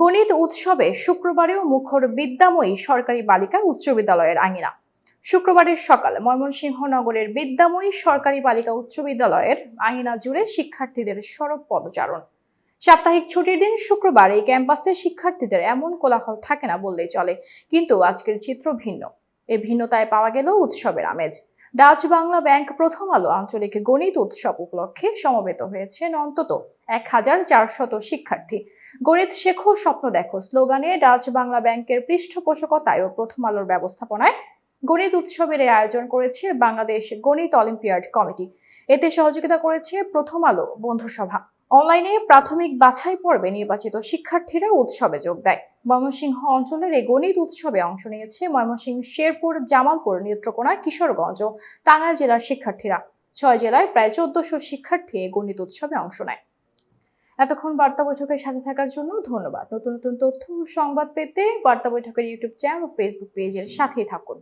গণিত উৎসবে শুক্রবারেও মুখর বিদ্যাময়ী সরকারি বালিকা উচ্চ বিদ্যালয়ের আঙিনা। শুক্রবারের সকালে ময়মনসিংহ নগরের বিদ্যাময়ী সরকারি বালিকা উচ্চ বিদ্যালয়ের আঙিনা জুড়ে শিক্ষার্থীদের সরব পদচারণ। সাপ্তাহিক ছুটির দিন শুক্রবার এই ক্যাম্পাসে শিক্ষার্থীদের এমন কোলাহল থাকে না বললেই চলে, কিন্তু আজকের চিত্র ভিন্ন। এই ভিন্নতায় পাওয়া গেল উৎসবের আমেজ। ডাচ বাংলা ব্যাংক প্রথম আলো আঞ্চলিক গণিত উৎসব উপলক্ষে সমবেত হয়েছেন অন্তত 1400 শিক্ষার্থী। গণিত শেখো স্বপ্ন দেখো স্লোগানে ডাচ বাংলা ব্যাংকের পৃষ্ঠপোষকতায় ও প্রথম আলোর ব্যবস্থাপনায় গণিত উৎসবের এই আয়োজন করেছে বাংলাদেশ গণিত অলিম্পিয়াড কমিটি। এতে সহযোগিতা করেছে প্রথম আলো বন্ধুসভা। অনলাইনে প্রাথমিক বাছাই পর্বে নির্বাচিত শিক্ষার্থীরা উৎসবে যোগ দেয়। ময়মনসিংহ অঞ্চলের এই গণিত উৎসবে অংশ নিয়েছে ময়মনসিংহ, শেরপুর, জামালপুর, নেত্রকোনা, কিশোরগঞ্জ ও টাঙ্গাইল জেলার শিক্ষার্থীরা। 6 জেলায় প্রায় 1400 শিক্ষার্থী এই গণিত উৎসবে অংশ নেয়। এতক্ষণ বার্তা বৈঠকের সাথে থাকার জন্য ধন্যবাদ। নতুন নতুন তথ্য ও সংবাদ পেতে বার্তা বৈঠকের ইউটিউব চ্যানেল ও ফেসবুক পেজের সাথেই থাকুন।